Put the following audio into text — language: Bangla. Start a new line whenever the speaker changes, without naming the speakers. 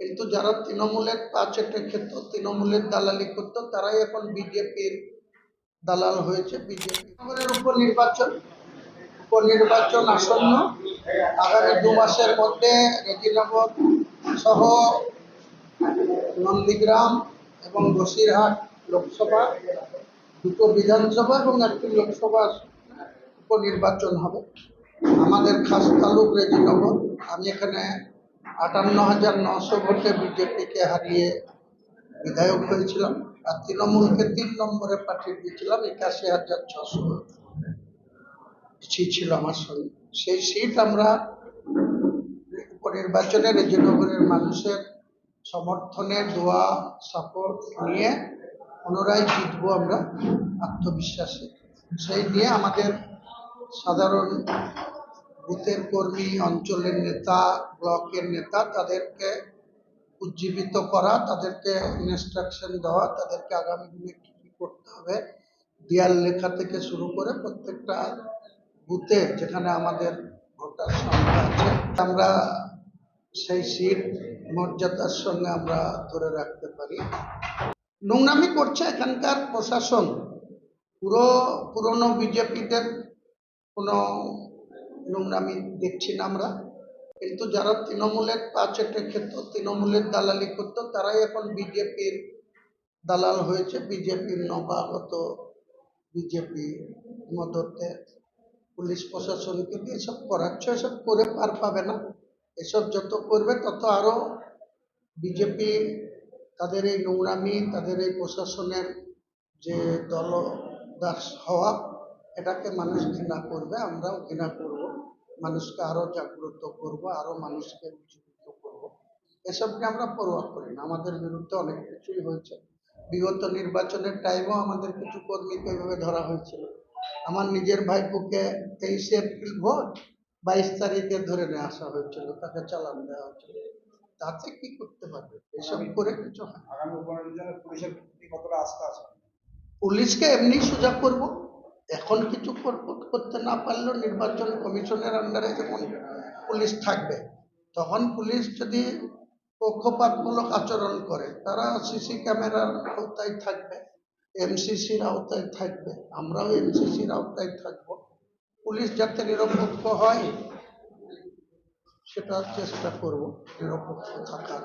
কিন্তু যারা তৃণমূলের পা চেটে খেত, তৃণমূলের দালালি করতো, তারাই এখন বিজেপির দালাল হয়েছে। বিজেপি উপনির্বাচন আসন্ন। আগামী 2 মাসের মধ্যে রেজিনগর সহ নন্দীগ্রাম এবং বসিরহাট লোকসভা, 2টো বিধানসভা এবং 1টি লোকসভার উপনির্বাচন হবে। আমাদের খাস তালুক রেজিনগর, আমি এখানে 58,900 ভোটে বিজেপিকে হারিয়ে বিধায়ক হয়েছিলাম, আর তৃণমূলকে 3 নম্বরে পাঠিয়ে দিয়েছিলাম। 81,600 সিট ছিল আমার সঙ্গে। সেই সিট আমরা উপনির্বাচনে রেজিনগরের মানুষের সমর্থনে, দোয়া, সাপোর্ট নিয়ে পুনরায় জিতবো আমরা আত্মবিশ্বাসে। সেই নিয়ে আমাদের সাধারণ বুথের কর্মী, অঞ্চলের নেতা, ব্লকের নেতা, তাদেরকে উজ্জীবিত করা, তাদেরকে ইনস্ট্রাকশন দেওয়া, তাদেরকে আগামী দিনে কি কি করতে হবে, দেয়াল লেখা থেকে শুরু করে প্রত্যেকটা বুথে যেখানে আমাদের ভোটার সংখ্যা আছে, আমরা সেই সিট মর্যাদার সঙ্গে আমরা ধরে রাখতে পারি। নোংরামি করছে এখানকার প্রশাসন। পুরনো বিজেপিদের কোনো নোংরামি দেখছি না আমরা, কিন্তু যারা তৃণমূলের পা চেটে খেত, তৃণমূলের দালালি করতো, তারাই এখন বিজেপির দালাল হয়েছে। বিজেপির নবাগত বিজেপি মদতে পুলিশ প্রশাসনকে দিয়ে এসব করাচ্ছে। এসব করে পার পাবে না। এসব যত করবে তত আরো বিজেপি তাদের এই নোংরামি, তাদের এই প্রশাসনের যে দলদাস হওয়া, এটাকে মানুষ ঘৃণা করবে, আমরাও ঘৃণা করব, মানুষকে আরো জাগ্রত করব, আরো মানুষকে উজ্জীবিত করব। এসবকে আমরা পরোয়া করি না। আমাদের বিরুদ্ধে অনেক কিছুই হয়েছে। বিগত নির্বাচনের টাইমেও আমাদের কিছু কর্মীকে এভাবে ধরা হয়েছিল। আমার নিজের ভাইপোকে 23 এপ্রিল ভোট 22 তারিখে ধরে নিয়ে আসা হয়েছিল, তাকে চালান দেওয়া হয়েছিল। তাতে কি করতে পারবে? এসব করে কিছু হয়। পুলিশকে এমনি সোজা করব। এখন কিছু করতে না পারলেও নির্বাচন কমিশনের আন্ডারে যখন পুলিশ থাকবে, তখন পুলিশ যদি পক্ষপাতমূলক আচরণ করে, তারা সিসি ক্যামেরার আওতায় থাকবে, এমসিসির আওতায় থাকবে, আমরাও এমসিসির আওতায় থাকবো। পুলিশ যাতে নিরপেক্ষ হয় সেটা চেষ্টা করব, নিরপেক্ষ থাকার।